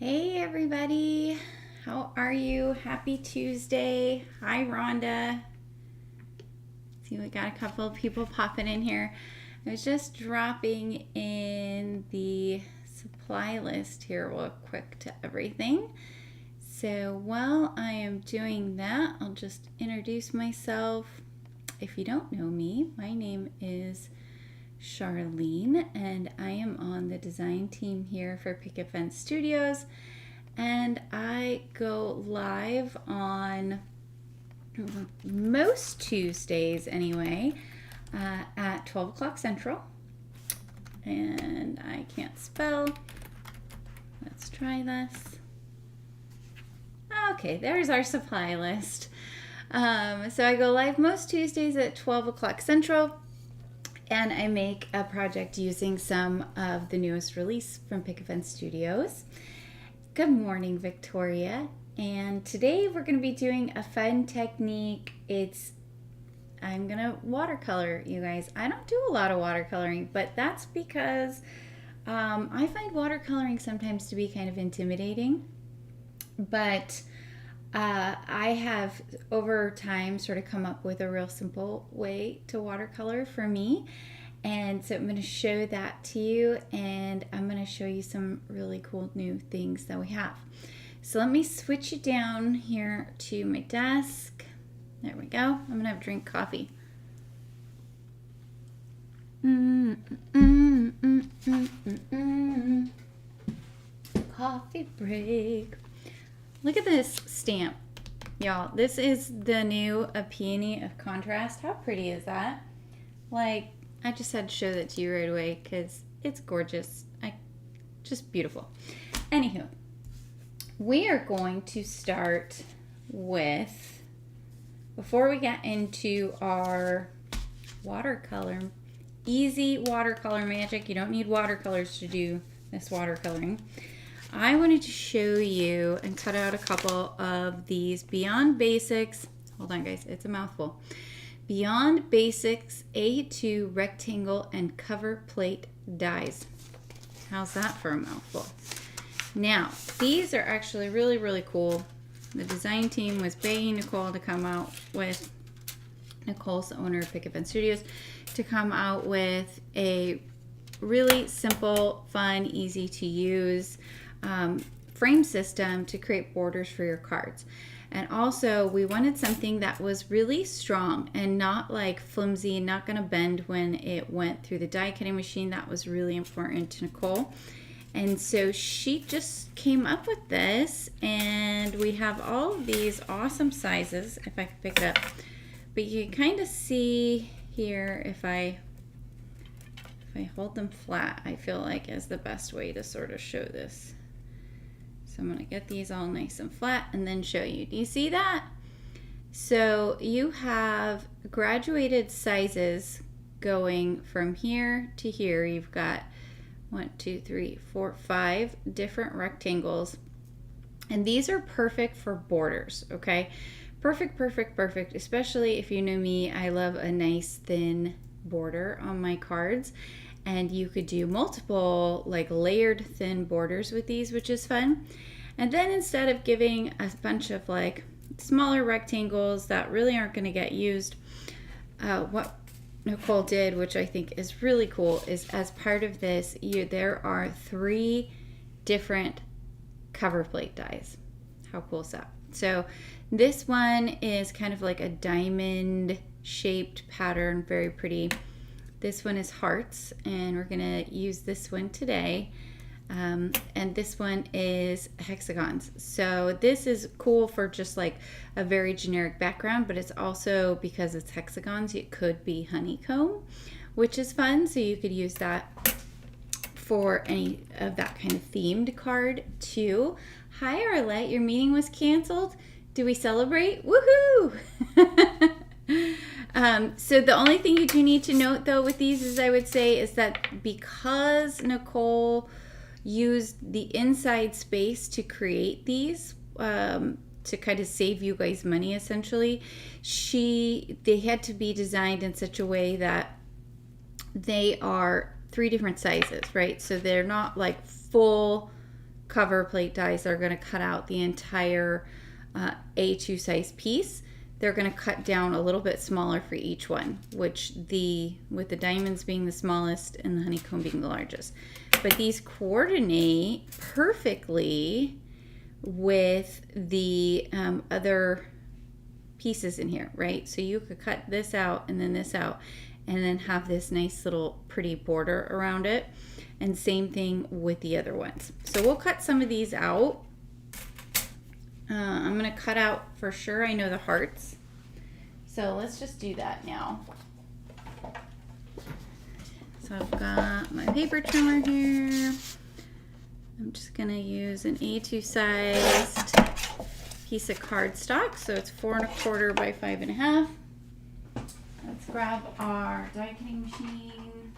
Hey everybody, how are you? Happy Tuesday. Hi Rhonda. See, we got a couple of people popping in here. I was just dropping in the supply list here real quick to everything. So while I am doing that, I'll just introduce myself. If you don't know me, my name is Charlene, and I am on the design team here for Picket Studios, and I go live on most Tuesdays anyway at 12 o'clock Central. And I can't spell. Let's try this. Okay, there's our supply list. So I go live most Tuesdays at 12 o'clock Central. And I make a project using some of the newest release from Picket Studios. Good morning, Victoria. And today we're going to be doing a fun technique. I'm going to watercolor, you guys. I don't do a lot of watercoloring, but that's because I find watercoloring sometimes to be kind of intimidating. But I have over time sort of come up with a real simple way to watercolor for me, and so I'm going to show that to you, and I'm going to show you some really cool new things that we have. So let me switch it down here to my desk. There we go. I'm going to have a drink coffee. Coffee break. Look at this stamp, y'all. This is the new Peony of Contrast. How pretty is that? Like, I just had to show that to you right away because it's gorgeous. Just beautiful. Anywho, we are going to start with, before we get into our watercolor, easy watercolor magic. You don't need watercolors to do this watercoloring. I wanted to show you and cut out a couple of these Beyond Basics. Hold on, guys, it's a mouthful. Beyond Basics A2 rectangle and cover plate dies. How's that for a mouthful? Now, these are actually really, really cool. The design team was begging Nicole to come out with, Nicole's the owner of Picket Studios, to come out with a really simple, fun, easy to use frame system to create borders for your cards. And also we wanted something that was really strong and not like flimsy, not going to bend when it went through the die cutting machine. That was really important to Nicole. And so she just came up with this, and we have all of these awesome sizes, if I can pick it up. But you can kind of see here, if I hold them flat, I feel like is the best way to sort of show this. So I'm going to get these all nice and flat and then show you. Do you see that? So you have graduated sizes going from here to here. You've got 1, 2, 3, 4, 5 different rectangles. And these are perfect for borders, okay? Perfect, perfect, perfect. Especially if you know me, I love a nice thin border on my cards. And you could do multiple like layered thin borders with these, which is fun. And then instead of giving a bunch of like smaller rectangles that really aren't going to get used, what Nicole did, which I think is really cool, is as part of this, there are 3 different cover plate dies. How cool is that? So this one is kind of like a diamond shaped pattern, very pretty. This one is hearts, and we're gonna use this one today. And this one is hexagons. So this is cool for just like a very generic background, but it's also, because it's hexagons, it could be honeycomb, which is fun. So you could use that for any of that kind of themed card too. Hi Arlette, your meeting was canceled. Do we celebrate? Woohoo! So the only thing you do need to note though with these is, I would say, is that because Nicole used the inside space to create these, to kind of save you guys money essentially, they had to be designed in such a way that they are 3 different sizes, right? So they're not like full cover plate dies that are going to cut out the entire A2 size piece. They're going to cut down a little bit smaller for each one, which with the diamonds being the smallest and the honeycomb being the largest. But these coordinate perfectly with the other pieces in here, right? So you could cut this out and then this out and then have this nice little pretty border around it. And same thing with the other ones. So we'll cut some of these out. I'm gonna cut out for sure, I know, the hearts. So let's just do that now. So I've got my paper trimmer here. I'm just gonna use an A2 sized piece of cardstock. So it's 4 1/4 by 5 1/2. Let's grab our die cutting machine.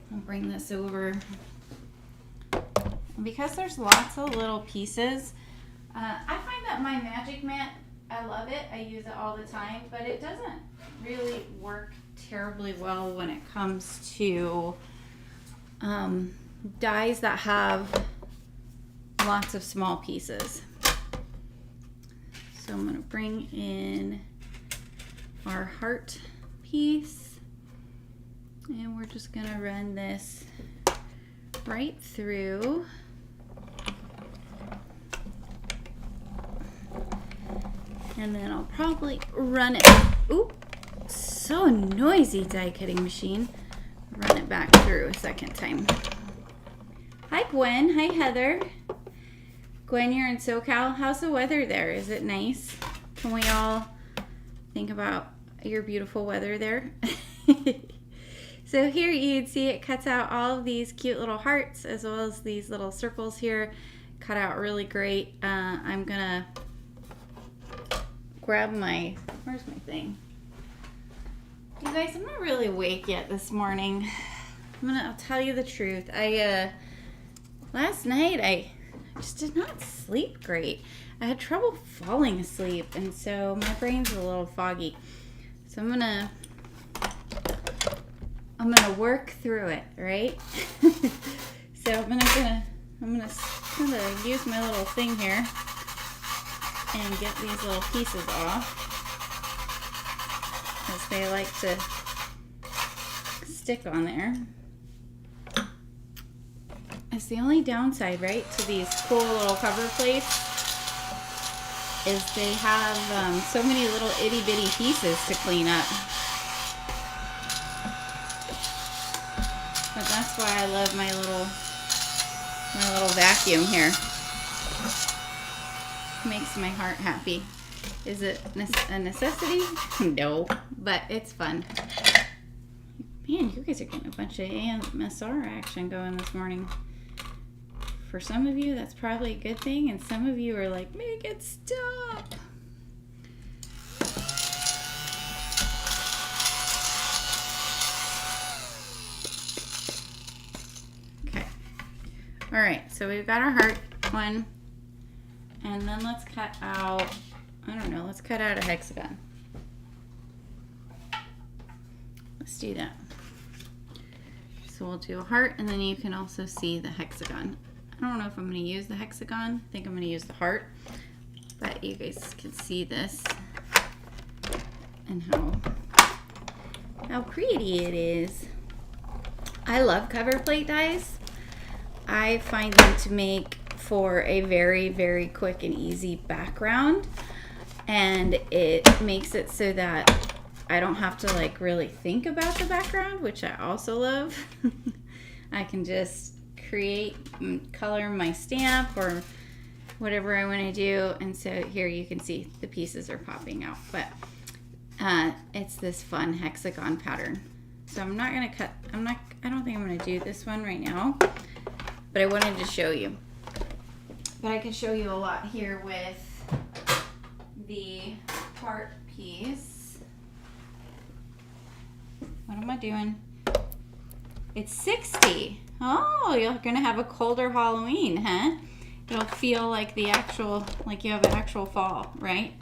I'll bring this over. And because there's lots of little pieces, I find that my magic mat, I love it. I use it all the time, but it doesn't really work terribly well when it comes to dies that have lots of small pieces. So I'm going to bring in our heart piece. And we're just going to run this right through. And then I'll probably run it. Ooh, so noisy, die cutting machine. Run it back through a second time. Hi, Gwen. Hi, Heather. Gwen, you're in SoCal. How's the weather there? Is it nice? Can we all think about your beautiful weather there? So here you can see it cuts out all of these cute little hearts as well as these little circles here. Cut out really great. I'm gonna grab where's my thing? You guys, I'm not really awake yet this morning. I'll tell you the truth. Last night I just did not sleep great. I had trouble falling asleep, and so my brain's a little foggy. So I'm gonna work through it, right? So I'm gonna kind of use my little thing here and get these little pieces off, because they like to stick on there. It's the only downside, right, to these cool little cover plates is they have so many little itty bitty pieces to clean up. But that's why I love my little vacuum here. Makes my heart happy. Is it a necessity? No, but it's fun. Man, you guys are getting a bunch of AMSR action going this morning. For some of you, that's probably a good thing, and some of you are like, make it stop. All right, so we've got our heart one, and then let's cut out, let's cut out a hexagon. Let's do that. So we'll do a heart, and then you can also see the hexagon. I don't know if I'm going to use the hexagon. I think I'm going to use the heart, but you guys can see this and how pretty it is. I love cover plate dies. I find them to make for a very, very quick and easy background, and it makes it so that I don't have to like really think about the background, which I also love. I can just create and color my stamp or whatever I want to do, and so here you can see the pieces are popping out, but it's this fun hexagon pattern. So I'm not going to cut, I don't think I'm going to do this one right now. But I wanted to show you. But I can show you a lot here with the heart piece. What am I doing? It's 60. Oh, you're gonna have a colder Halloween, huh? It'll feel like you have an actual fall, right?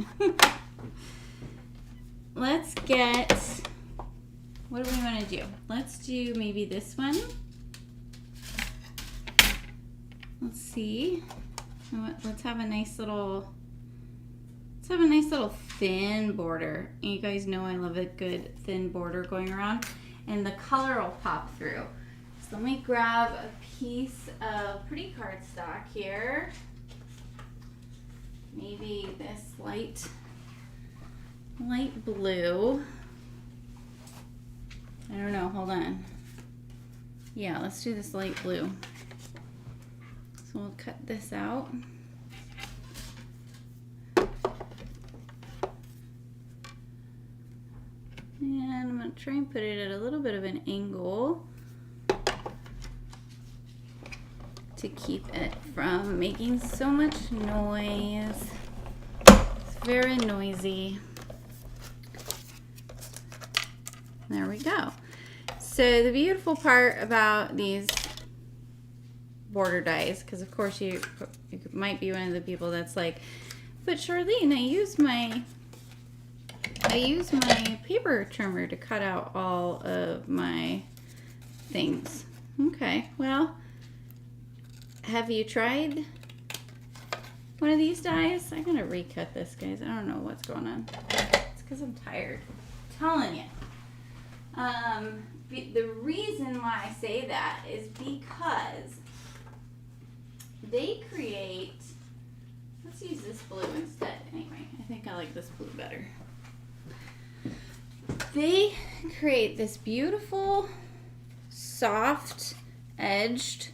Let's get, what do we want to do? Let's do maybe this one. let's see. Let's have a nice little thin border. And you guys know I love a good thin border going around, and the color will pop through. So let me grab a piece of pretty cardstock here. Maybe this light blue. I don't know, hold on. Yeah, let's do this light blue. So we'll cut this out. And I'm going to try and put it at a little bit of an angle to keep it from making so much noise. It's very noisy. There we go. So the beautiful part about these border dies, because of course you might be one of the people that's like, but Charlene, I use my paper trimmer to cut out all of my things. Okay, well, have you tried one of these dies? I'm gonna recut this, guys. I don't know what's going on. It's because I'm tired. I'm telling you. The reason why I say that is because they create, let's use this blue instead anyway. I think I like this blue better. They create this beautiful, soft edged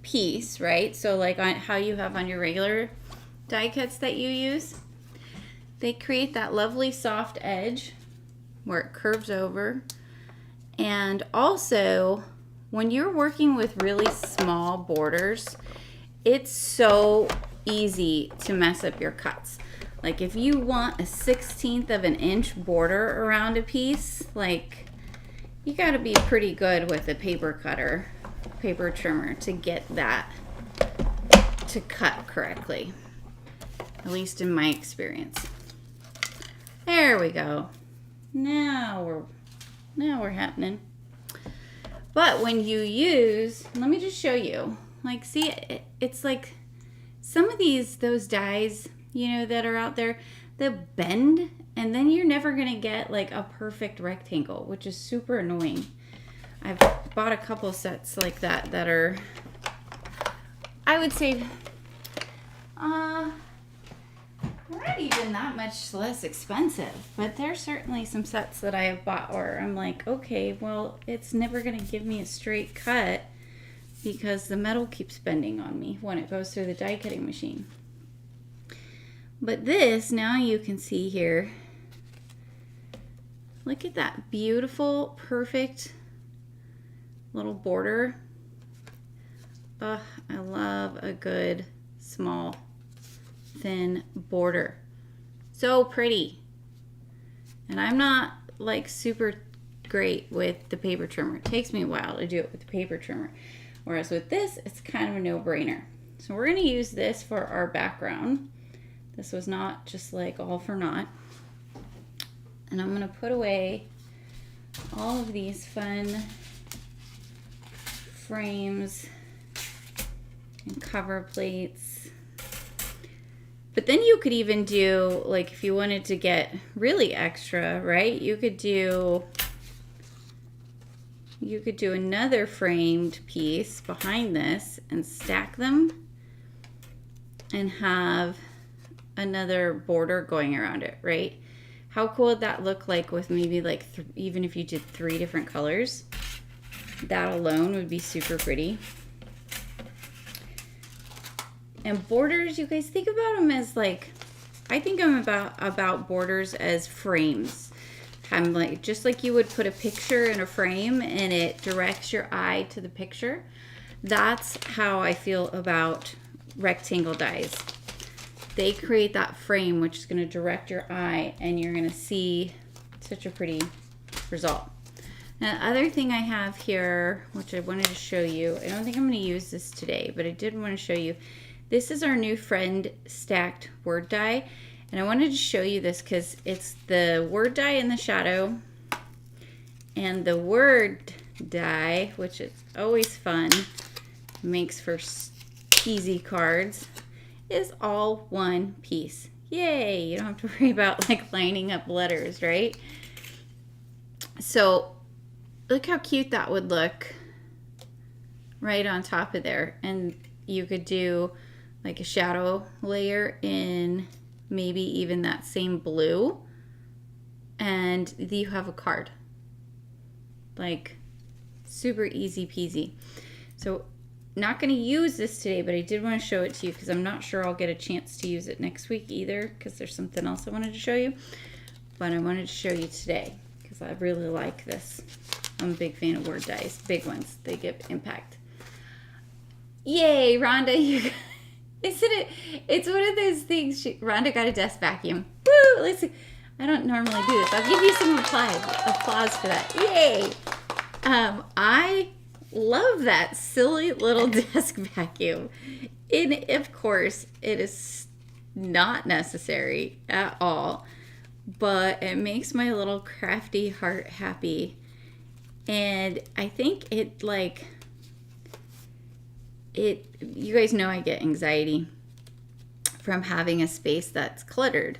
piece, right? So like on how you have on your regular die cuts that you use, they create that lovely soft edge where it curves over. And also, when you're working with really small borders, it's so easy to mess up your cuts. Like if you want a 1/16 of an inch border around a piece, like you gotta be pretty good with a paper trimmer to get that to cut correctly. At least in my experience. There we go. Now we're happening. But when you use, let me just show you. Like, see, it's like some of those dies, you know, that are out there, they bend, and then you're never gonna get like a perfect rectangle, which is super annoying. I've bought a couple sets like that are, I would say, not even that much less expensive, but there's certainly some sets that I have bought where I'm like, okay, well, it's never going to give me a straight cut because the metal keeps bending on me when it goes through the die cutting machine. But this, now you can see here, look at that beautiful, perfect little border. Ugh, I love a good small thin border. So pretty. And I'm not like super great with the paper trimmer. It takes me a while to do it with the paper trimmer. Whereas with this, it's kind of a no-brainer. So we're going to use this for our background. This was not just like all for naught. And I'm going to put away all of these fun frames and cover plates. But then you could even do, like, if you wanted to get really extra, right? You could do another framed piece behind this and stack them and have another border going around it, right? How cool would that look like with maybe like even if you did 3 different colors? That alone would be super pretty. And borders, you guys think about them as like, I think I'm about borders as frames. I'm like, just like you would put a picture in a frame and it directs your eye to the picture. That's how I feel about rectangle dies. They create that frame which is going to direct your eye and you're going to see such a pretty result. Now, the other thing I have here, which I wanted to show you, I don't think I'm going to use this today, but I did want to show you. This is our new friend stacked word die, and I wanted to show you this because it's the word die in the shadow and the word die, which is always fun, makes for peasy cards is all one piece. Yay! You don't have to worry about like lining up letters, right? So look how cute that would look right on top of there. And you could do like a shadow layer in maybe even that same blue, and you have a card. Like super easy peasy. So not going to use this today, but I did want to show it to you because I'm not sure I'll get a chance to use it next week either, because there's something else I wanted to show you. But I wanted to show you today because I really like this. I'm a big fan of word dies, big ones. They give impact. Yay, Rhonda! Isn't it? It's one of those things. Rhonda got a desk vacuum. Woo! Let's see. I don't normally do this. I'll give you some applause for that. Yay! I love that silly little desk vacuum. And of course, it is not necessary at all, but it makes my little crafty heart happy. And I think it you guys know I get anxiety from having a space that's cluttered.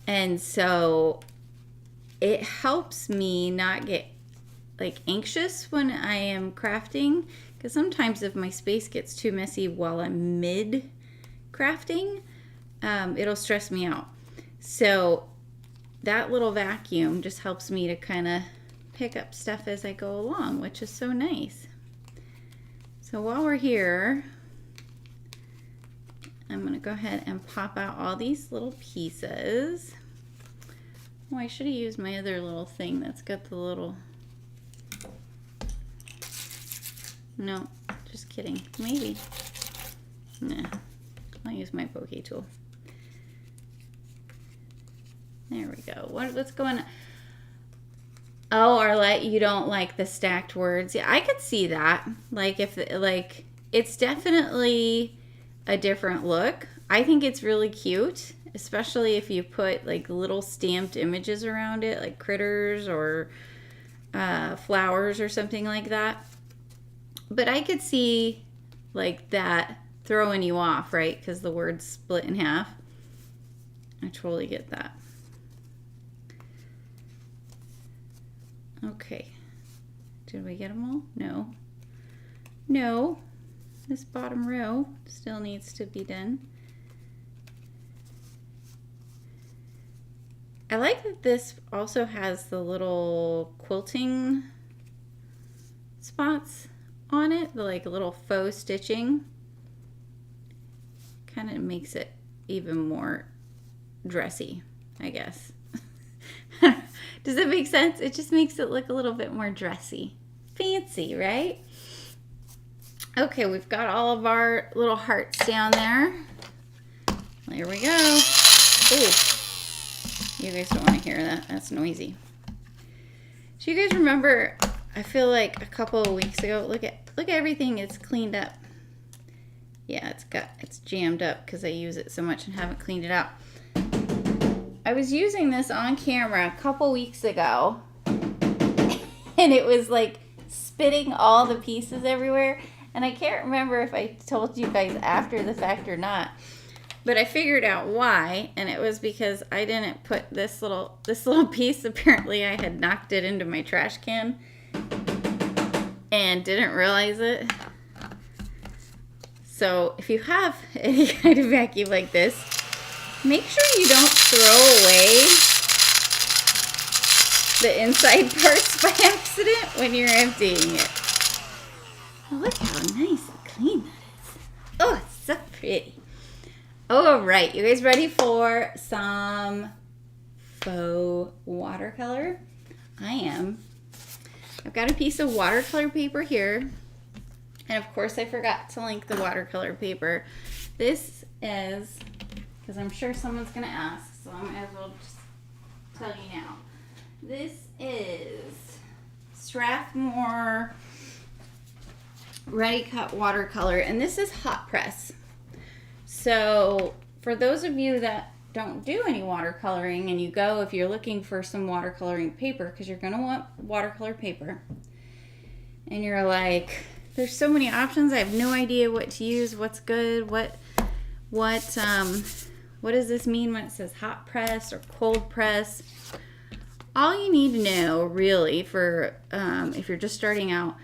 And so it helps me not get like anxious when I am crafting, because sometimes if my space gets too messy while I'm mid crafting, it'll stress me out. So that little vacuum just helps me to kind of pick up stuff as I go along, which is so nice. So while we're here, I'm going to go ahead and pop out all these little pieces. Oh, I should have used my other little thing that's got the little... No, just kidding. Maybe. Nah, I'll use my poke tool. There we go. What's going on? Oh, Arlette, you don't like the stacked words. Yeah, I could see that. Like, it's definitely a different look. I think it's really cute, especially if you put like little stamped images around it, like critters or flowers or something like that. But I could see like that throwing you off, right? Because the word's split in half. I totally get that. Okay. Did we get them all? No. No. This bottom row still needs to be done. I like that this also has the little quilting spots on it, the like little faux stitching. Kind of makes it even more dressy, I guess. Does that make sense? It just makes it look a little bit more dressy. Fancy, right? Okay, we've got all of our little hearts down there. There we go. Ooh. You guys don't want to hear that. That's noisy. Do you guys remember, I feel like a couple of weeks ago, look at everything, it's cleaned up. Yeah, it's jammed up because I use it so much and haven't cleaned it out. I was using this on camera a couple weeks ago, and it was like spitting all the pieces everywhere. And I can't remember if I told you guys after the fact or not, but I figured out why, and it was because I didn't put this little piece. Apparently, I had knocked it into my trash can and didn't realize it. So if you have any kind of vacuum like this, make sure you don't throw away the inside parts by accident when you're emptying it. Oh, look how nice and clean that is. Oh, it's so pretty. All right, you guys ready for some faux watercolor? I am. I've got a piece of watercolor paper here. And of course I forgot to link the watercolor paper. This is, because I'm sure someone's gonna ask, so I might as well just tell you now. This is Strathmore Ready Cut Watercolor, and this is hot press. So for those of you that don't do any watercoloring, and you go, if you're looking for some watercoloring paper, because you're gonna want watercolor paper, and you're like, there's so many options. I have no idea what to use, what's good, what does this mean when it says hot press or cold press? All you need to know, really, for if you're just starting out,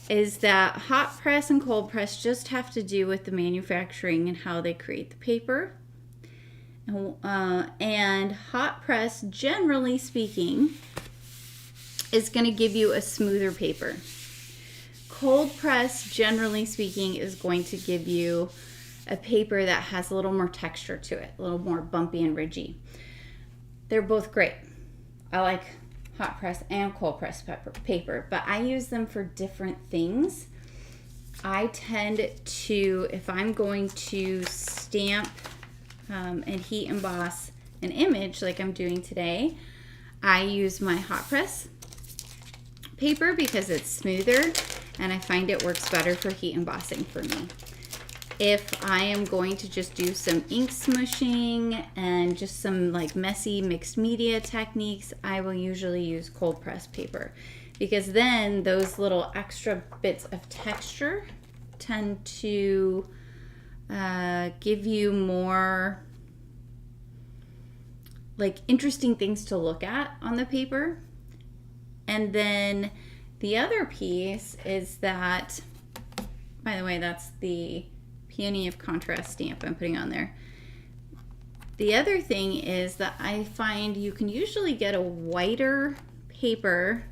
is that hot press and cold press just have to do with the manufacturing and how they create the paper. And hot press, generally speaking, is going to give you a smoother paper. Cold press, generally speaking, is going to give you a paper that has a little more texture to it, a little more bumpy and ridgy. They're both great. I like hot press and cold press paper, but I use them for different things. I tend to, if I'm going to stamp and heat emboss an image like I'm doing today, I use my hot press paper because it's smoother and I find it works better for heat embossing for me. If I am going to just do some ink smushing and just some like messy mixed media techniques, I will usually use cold press paper because then those little extra bits of texture tend to give you more like interesting things to look at on the paper. And then the other piece is that, by the way, that's the Peony of contrast stamp I'm putting on there. The other thing is that I find you can usually get a whiter paper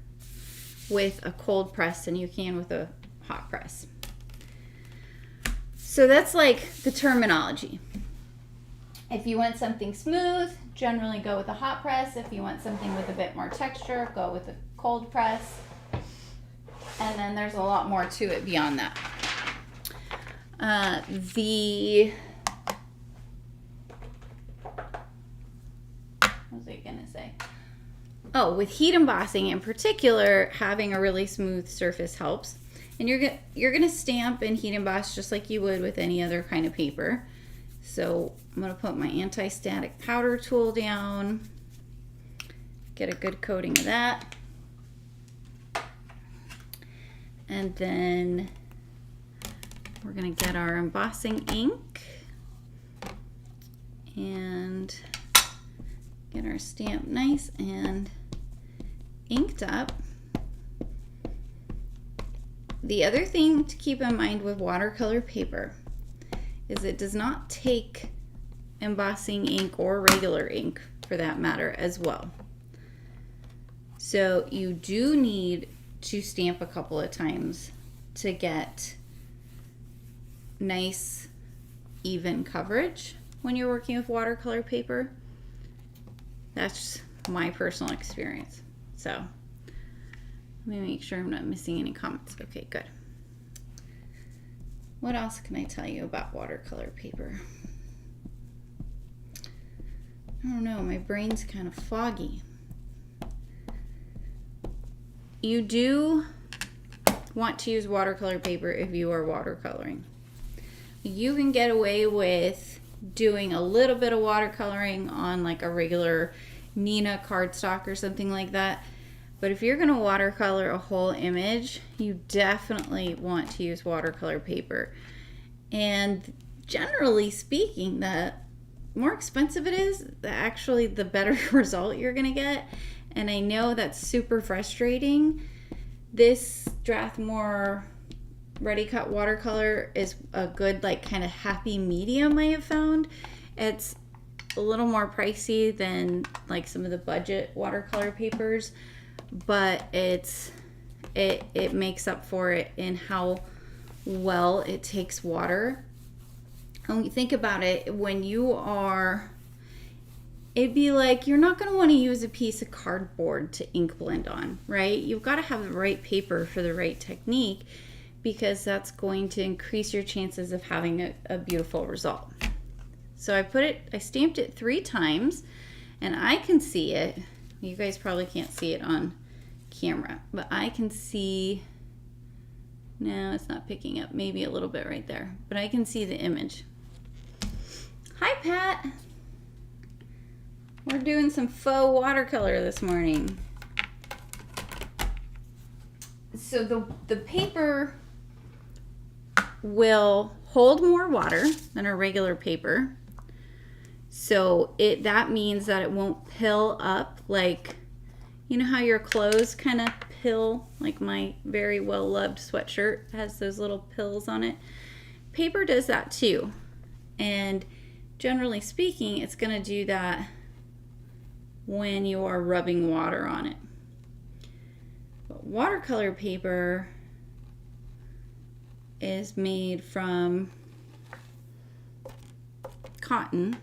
with a cold press than you can with a hot press. So that's like the terminology. If you want something smooth, generally go with a hot press. If you want something with a bit more texture, go with a cold press. And then there's a lot more to it beyond that. What was I gonna say? Oh, with heat embossing in particular, having a really smooth surface helps. And you're gonna stamp and heat emboss just like you would with any other kind of paper. So I'm gonna put my anti-static powder tool down, get a good coating of that. And then we're gonna get our embossing ink and get our stamp nice and inked up. The other thing to keep in mind with watercolor paper is it does not take embossing ink or regular ink for that matter as well. So you do need to stamp a couple of times to get nice even coverage when you're working with watercolor paper. That's my personal experience. So let me make sure I'm not missing any comments. Okay, good. What else can I tell you about watercolor paper? I don't know, my brain's kind of foggy. You do want to use watercolor paper if you are watercoloring. You can get away with doing a little bit of watercoloring on like a regular Nina cardstock or something like that. But if you're going to watercolor a whole image, you definitely want to use watercolor paper. And generally speaking, the more expensive it is, the better result you're going to get. And I know that's super frustrating. This Strathmore Ready Cut watercolor is a good like kind of happy medium I have found. It's a little more pricey than like some of the budget watercolor papers, but it makes up for it in how well it takes water. And when you think about it, when you are, it'd be like you're not going to want to use a piece of cardboard to ink blend on, right? You've got to have the right paper for the right technique because that's going to increase your chances of having a beautiful result. So I stamped it 3 times and I can see it. You guys probably can't see it on camera, but I can see, no, it's not picking up, maybe a little bit right there, but I can see the image. Hi, Pat. We're doing some faux watercolor this morning. So the paper will hold more water than a regular paper. So that means that it won't pill up, like, you know how your clothes kind of pill, like my very well-loved sweatshirt has those little pills on it. Paper does that too. And generally speaking, it's going to do that when you are rubbing water on it. But watercolor paper is made from cotton.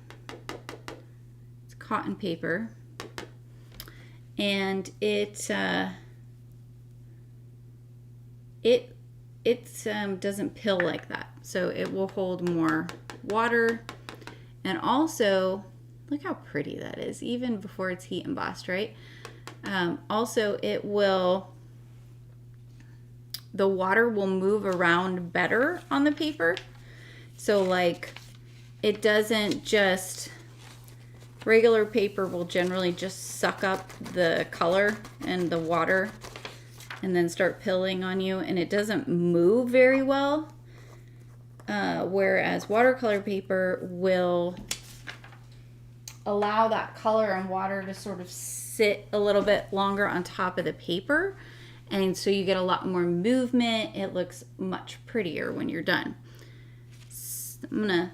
It's cotton paper. And it doesn't pill like that. So it will hold more water. And also, look how pretty that is, even before it's heat embossed, right? Also, the water will move around better on the paper. So like, it doesn't just, regular paper will generally just suck up the color and the water and then start pilling on you, and it doesn't move very well. Whereas watercolor paper will allow that color and water to sort of sit a little bit longer on top of the paper, and so you get a lot more movement. It looks much prettier when you're done. So I'm gonna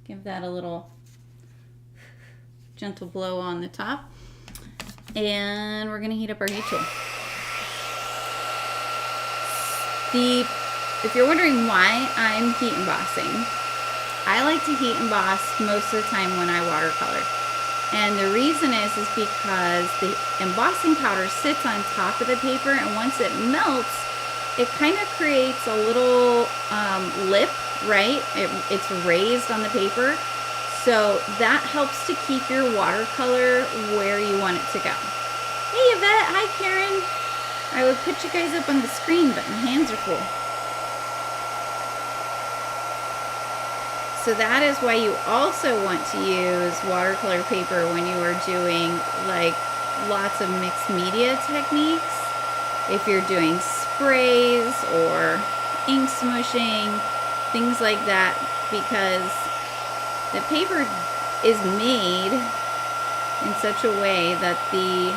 give that a little gentle blow on the top, and we're gonna heat up our heat tool. If you're wondering why I'm heat embossing, I like to heat emboss most of the time when I watercolor. And the reason is because the embossing powder sits on top of the paper, and once it melts, it kind of creates a little lip, right? It's raised on the paper. So that helps to keep your watercolor where you want it to go. Hey Yvette, hi Karen. I would put you guys up on the screen, but my hands are full. So that is why you also want to use watercolor paper when you are doing like lots of mixed media techniques. If you're doing sprays or ink smooshing, things like that, because the paper is made in such a way that the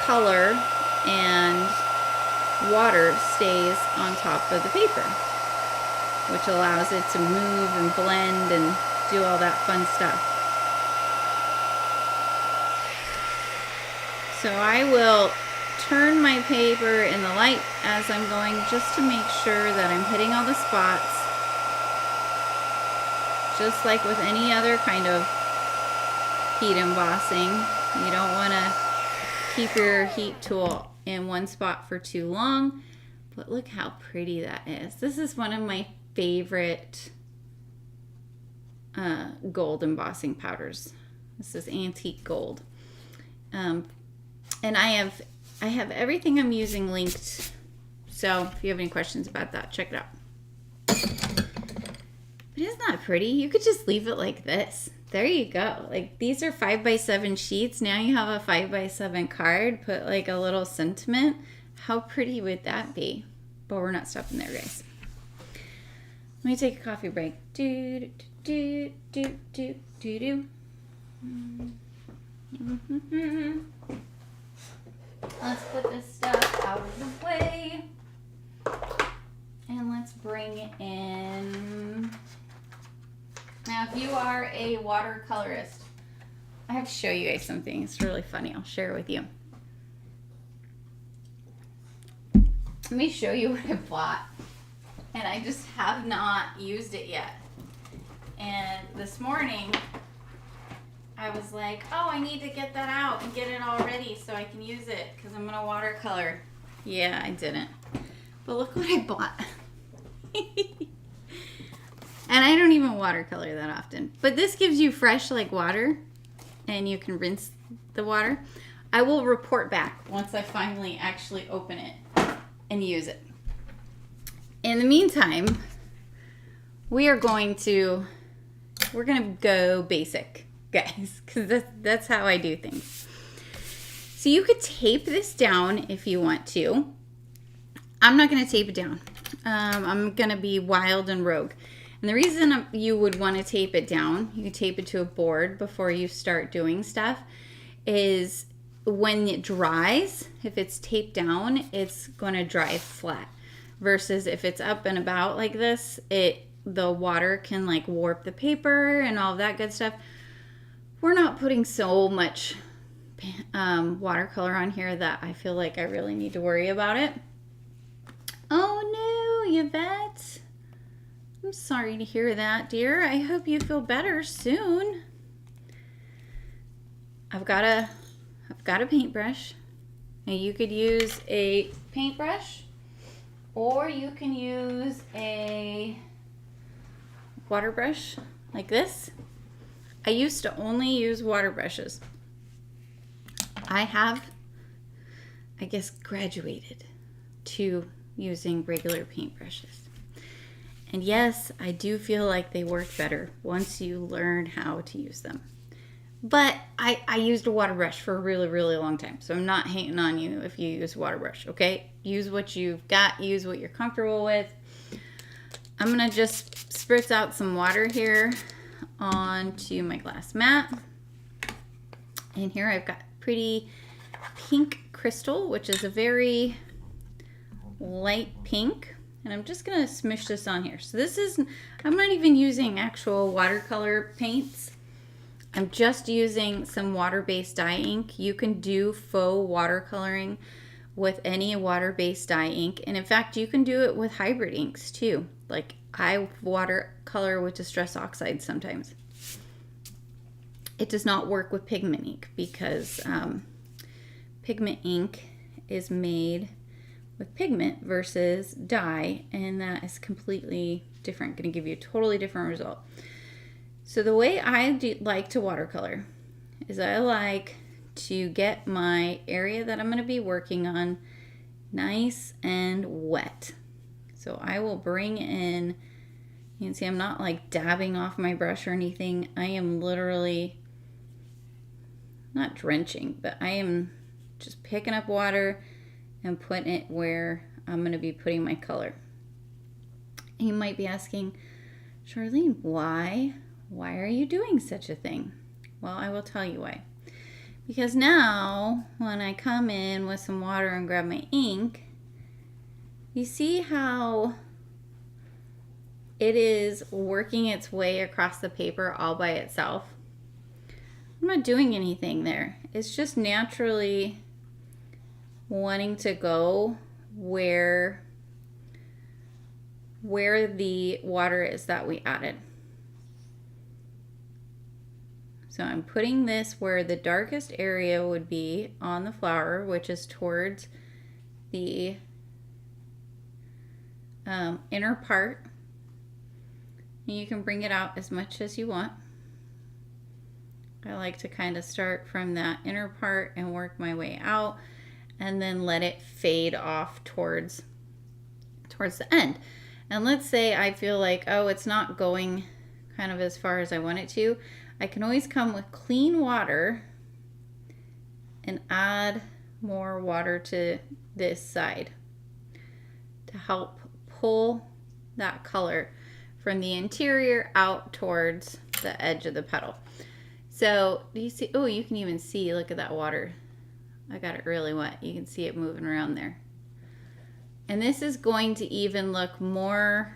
color and water stays on top of the paper, which allows it to move and blend and do all that fun stuff. So I will turn my paper in the light as I'm going, just to make sure that I'm hitting all the spots. Just like with any other kind of heat embossing, you don't want to keep your heat tool in one spot for too long. But look how pretty that is. This is one of my favorite gold embossing powders. This is antique gold. And I have everything I'm using linked. So if you have any questions about that, check it out. But isn't that pretty? You could just leave it like this. There you go. Like, these are 5x7 sheets. Now you have a 5x7 card. Put like a little sentiment. How pretty would that be? But we're not stopping there, guys. Let me take a coffee break. Do do do do do do. Let's put this stuff out of the way. And let's bring in. Now, if you are a watercolorist, I have to show you guys something. It's really funny. I'll share it with you. Let me show you what I bought. And I just have not used it yet. And this morning, I was like, oh, I need to get that out and get it all ready so I can use it because I'm going to watercolor. Yeah, I didn't. But look what I bought. And I don't even watercolor that often. But this gives you fresh like water, and you can rinse the water. I will report back once I finally actually open it and use it. In the meantime, we're going to go basic, guys, because that's how I do things. So you could tape this down if you want to. I'm not going to tape it down. I'm going to be wild and rogue. And the reason you would want to tape it down, you can tape it to a board before you start doing stuff, is when it dries, if it's taped down, it's going to dry flat. Versus if it's up and about like this, the water can like warp the paper and all of that good stuff. We're not putting so much watercolor on here that I feel like I really need to worry about it. Oh no, Yvette. I'm sorry to hear that, dear. I hope you feel better soon. I've got a paintbrush. Now you could use a paintbrush or you can use a water brush like this. I used to only use water brushes. I have, I guess, graduated to using regular paintbrushes. And yes, I do feel like they work better once you learn how to use them. But I used a water brush for a really, really long time. So I'm not hating on you if you use a water brush, okay? Use what you've got. Use what you're comfortable with. I'm going to just spritz out some water here onto my glass mat. And here I've got pretty pink crystal, which is a very light pink. And I'm just going to smush this on here. So this is, I'm not even using actual watercolor paints. I'm just using some water-based dye ink. You can do faux watercoloring with any water-based dye ink. And in fact, you can do it with hybrid inks too. Like I watercolor with distress oxide sometimes. It does not work with pigment ink because pigment ink is made with pigment versus dye, and that is completely different. Going to give you a totally different result. So the way I like to watercolor is I like to get my area that I'm going to be working on nice and wet. So I will bring in, you can see I'm not like dabbing off my brush or anything. I am literally not drenching, but I am just picking up water and putting it where I'm going to be putting my color. And you might be asking, Charlene, why are you doing such a thing? Well, I will tell you why. Because now when I come in with some water and grab my ink, you see how it is working its way across the paper all by itself? I'm not doing anything there. It's just naturally wanting to go where the water is that we added. So I'm putting this where the darkest area would be on the flower, which is towards the inner part. And you can bring it out as much as you want. I like to kind of start from that inner part and work my way out and then let it fade off towards the end. And let's say I feel like, oh, it's not going kind of as far as I want it to. I can always come with clean water and add more water to this side to help pull that color from the interior out towards the edge of the petal. So do you see, oh, you can even see, look at that water. I got it really wet. You can see it moving around there. And this is going to even look more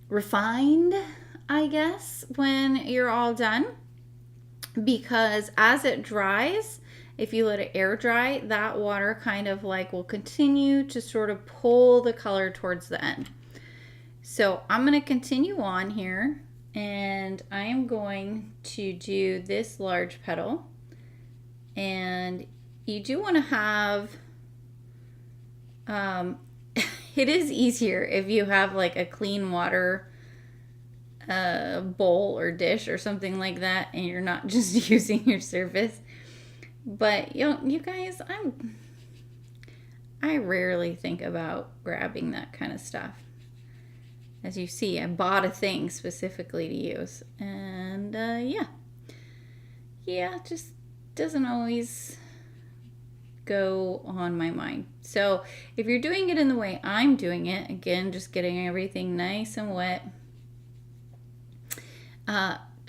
refined, I guess, when you're all done. Because as it dries, if you let it air dry, that water kind of like will continue to sort of pull the color towards the end. So I'm going to continue on here, and I am going to do this large petal. And you do want to have, it is easier if you have like a clean water bowl or dish or something like that, and you're not just using your surface. But you guys, I rarely think about grabbing that kind of stuff. As you see, I bought a thing specifically to use, and yeah, it just doesn't always go on my mind. So if you're doing it in the way I'm doing it, again, just getting everything nice and wet,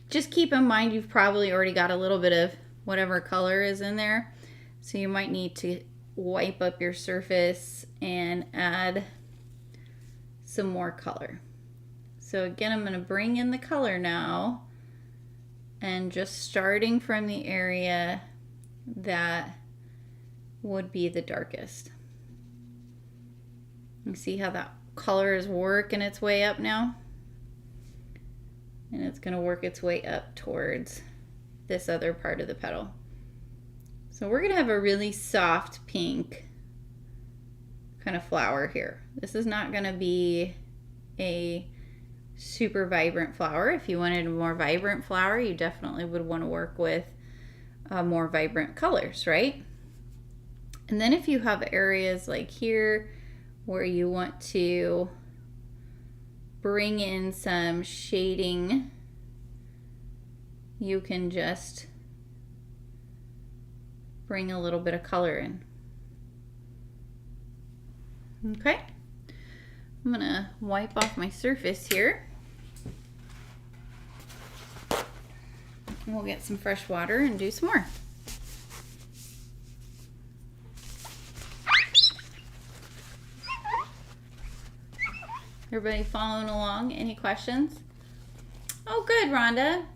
just keep in mind you've probably already got a little bit of whatever color is in there. So you might need to wipe up your surface and add some more color. So again, I'm going to bring in the color now, and just starting from the area that would be the darkest. You see how that color is working its way up now? And it's going to work its way up towards this other part of the petal. So we're going to have a really soft pink kind of flower here. This is not going to be a super vibrant flower. If you wanted a more vibrant flower, you definitely would want to work with more vibrant colors, right? And then if you have areas like here where you want to bring in some shading, you can just bring a little bit of color in. Okay, I'm gonna wipe off my surface here. And we'll get some fresh water and do some more. Everybody following along? Any questions? Oh, good, Rhonda.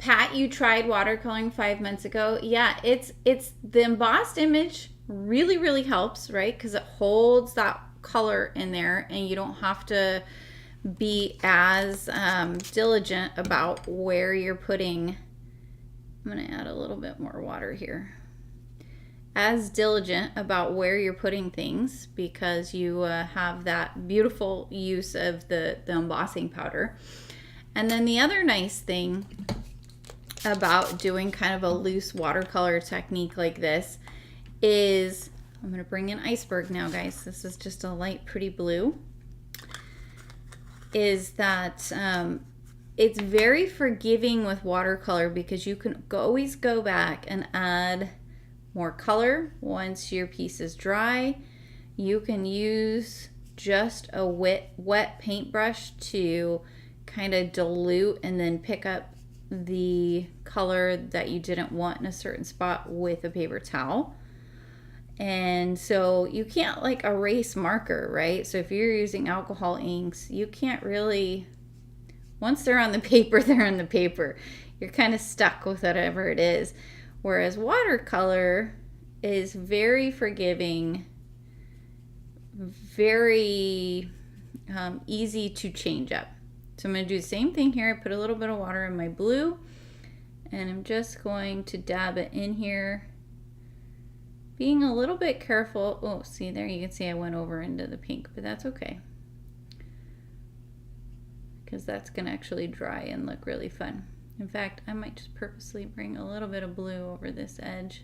Pat, you tried watercoloring 5 months ago. Yeah, it's the embossed image really helps, right? Because it holds that color in there, and you don't have to be as diligent about where you're putting. I'm going to add a little bit more water here. As diligent about where you're putting things, because you have that beautiful use of the embossing powder. And then the other nice thing about doing kind of a loose watercolor technique like this is, I'm going to bring in Iceberg now, guys. This is just a light pretty blue. Is that it's very forgiving with watercolor, because you can always go back and add more color once your piece is dry. You can use just a wet paintbrush to kind of dilute and then pick up the color that you didn't want in a certain spot with a paper towel. And so you can't like erase marker, right? So if you're using alcohol inks, you can't really, once they're on the paper, they're on the paper. You're kind of stuck with whatever it is. Whereas watercolor is very forgiving, very easy to change up. So I'm going to do the same thing here. I put a little bit of water in my blue, and I'm just going to dab it in here, being a little bit careful. Oh, see there, you can see I went over into the pink, but that's okay, because that's going to actually dry and look really fun. In fact, I might just purposely bring a little bit of blue over this edge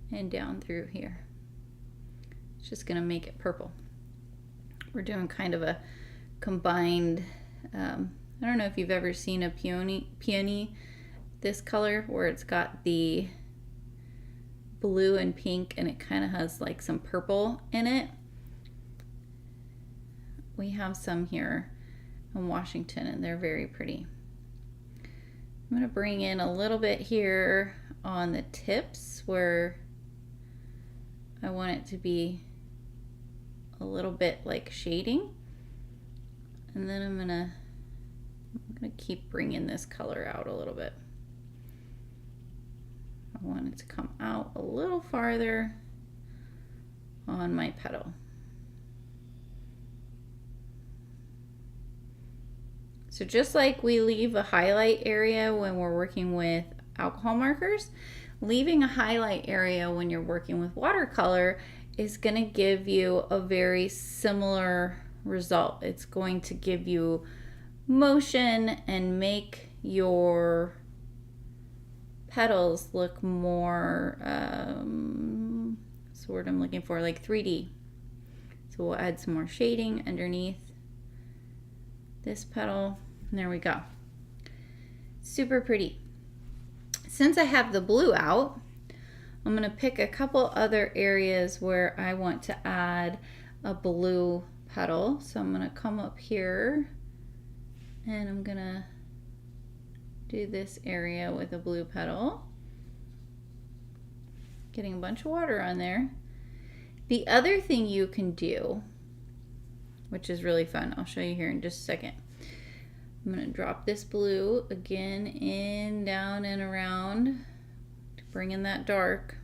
and down through here. It's just going to make it purple. We're doing kind of a combined, I don't know if you've ever seen a peony this color, where it's got the blue and pink and it kind of has like some purple in it. We have some here in Washington, and they're very pretty. I'm going to bring in a little bit here on the tips where I want it to be a little bit like shading. And then I'm going to keep bringing this color out a little bit. I want it to come out a little farther on my petal. So just like we leave a highlight area when we're working with alcohol markers, leaving a highlight area when you're working with watercolor is going to give you a very similar result. It's going to give you motion and make your petals look more, what's the word I'm looking for, like 3D. So we'll add some more shading underneath this petal. And there we go. Super pretty. Since I have the blue out, I'm gonna pick a couple other areas where I want to add a blue petal. So I'm gonna come up here and I'm gonna do this area with a blue petal. Getting a bunch of water on there. The other thing you can do, which is really fun, I'll show you here in just a second. I'm gonna drop this blue again in, down, and around to bring in that dark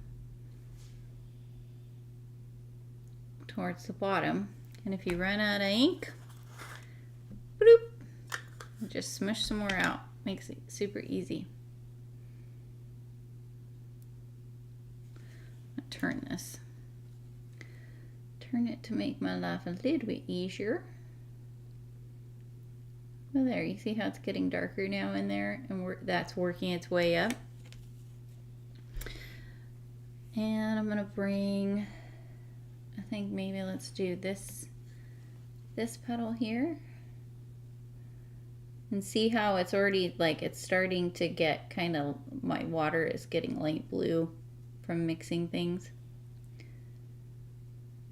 towards the bottom. And if you run out of ink, bloop, just smush some more out. Makes it super easy. I'll turn this. Turn it to make my life a little bit easier. Well, there, you see how it's getting darker now in there, and that's working its way up. And I'm gonna bring, I think maybe let's do this petal here. And see how it's already, like, it's starting to get kind of, my water is getting light blue from mixing things.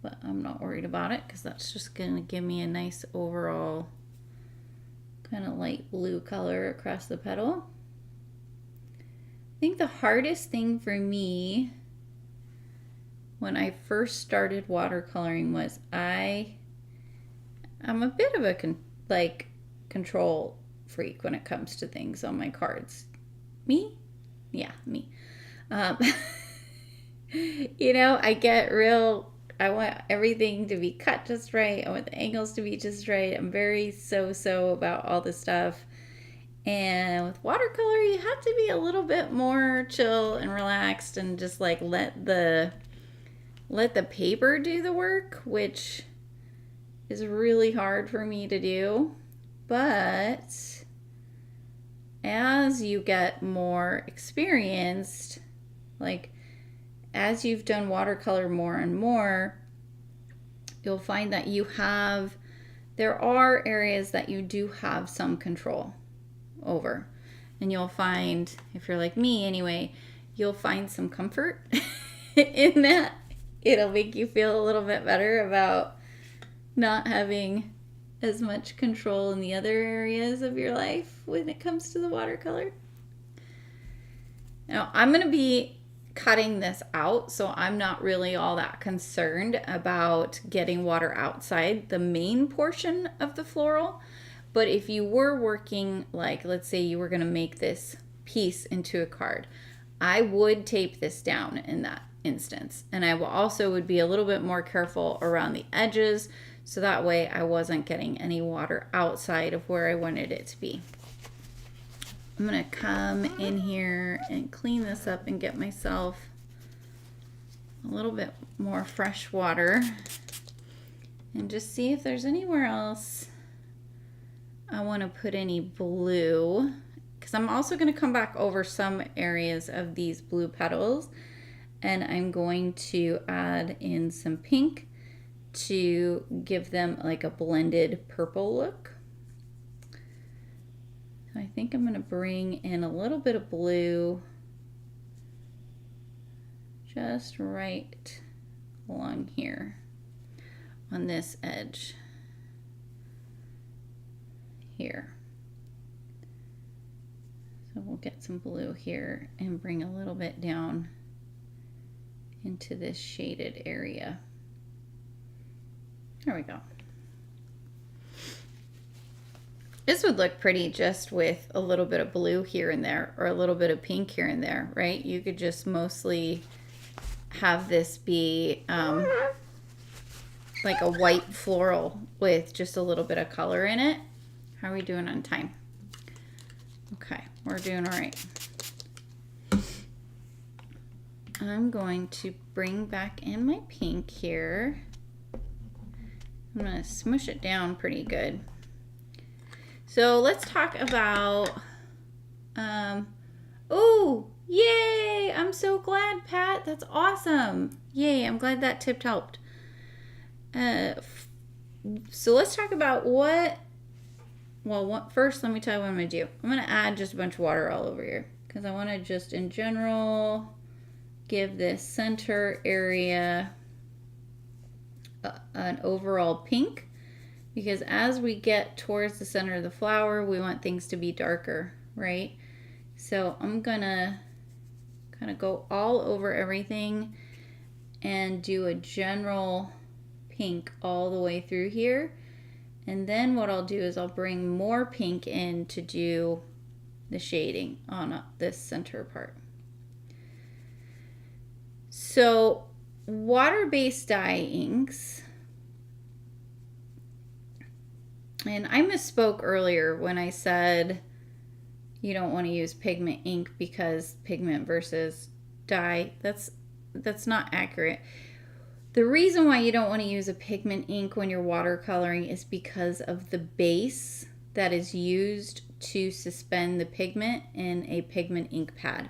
But I'm not worried about it because that's just going to give me a nice overall kind of light blue color across the petal. I think the hardest thing for me when I first started watercoloring was I'm a bit of a control freak when it comes to things on my cards. Me? Yeah, me. You know, I want everything to be cut just right. I want the angles to be just right. I'm very so about all this stuff. And with watercolor, you have to be a little bit more chill and relaxed and just like let the paper do the work, which is really hard for me to do. But as you get more experienced, like as you've done watercolor more and more, you'll find that there are areas that you do have some control over. And you'll find, if you're like me anyway, you'll find some comfort in that. It'll make you feel a little bit better about not having as much control in the other areas of your life when it comes to the watercolor. Now, I'm going to be cutting this out, so I'm not really all that concerned about getting water outside the main portion of the floral. But if you were working, like, let's say you were going to make this piece into a card, I would tape this down in that instance. And I would be a little bit more careful around the edges, so that way I wasn't getting any water outside of where I wanted it to be. I'm gonna come in here and clean this up and get myself a little bit more fresh water and just see if there's anywhere else I want to put any blue, because I'm also going to come back over some areas of these blue petals, and I'm going to add in some pink to give them like a blended purple look. So I think I'm going to bring in a little bit of blue just right along here on this edge here. So we'll get some blue here and bring a little bit down into this shaded area. There we go. This would look pretty just with a little bit of blue here and there, or a little bit of pink here and there, right? You could just mostly have this be like a white floral with just a little bit of color in it. How are we doing on time? Okay, we're doing all right. I'm going to bring back in my pink here. I'm going to smush it down pretty good. So let's talk about, oh, yay! I'm so glad, Pat. That's awesome. Yay, I'm glad that tip helped. So let's talk about first let me tell you what I'm going to do. I'm going to add just a bunch of water all over here because I want to just in general give this center area an overall pink, because as we get towards the center of the flower, we want things to be darker, right? So I'm gonna kind of go all over everything and do a general pink all the way through here. And then what I'll do is I'll bring more pink in to do the shading on this center part. So water-based dye inks, and I misspoke earlier when I said you don't want to use pigment ink because pigment versus dye. That's not accurate. The reason why you don't want to use a pigment ink when you're watercoloring is because of the base that is used to suspend the pigment in a pigment ink pad.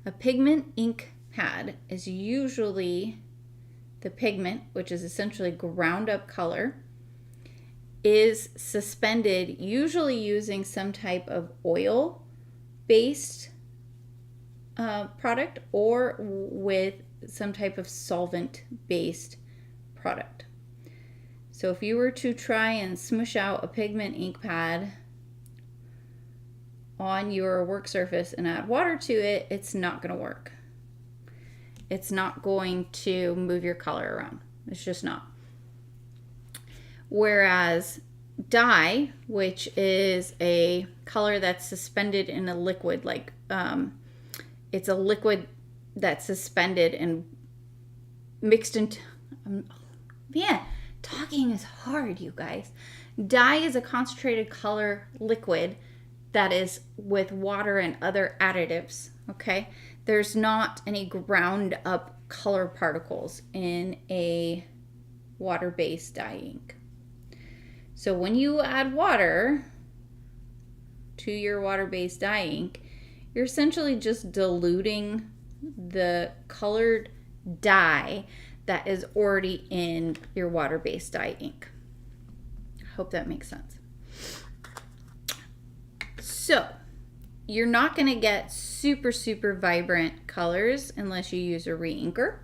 A pigment ink pad is usually the pigment, which is essentially ground up color, is suspended usually using some type of oil based product or with some type of solvent based product. So if you were to try and smush out a pigment ink pad on your work surface and add water to it, it's not going to work. It's not going to move your color around. It's just not. Whereas dye, which is a color that's suspended in a liquid, like it's a liquid that's suspended and mixed into, man, talking is hard, you guys. Dye is a concentrated color liquid that is with water and other additives, okay? There's not any ground up color particles in a water-based dye ink. So when you add water to your water-based dye ink, you're essentially just diluting the colored dye that is already in your water-based dye ink. I hope that makes sense. So you're not going to get super vibrant colors unless you use a re-inker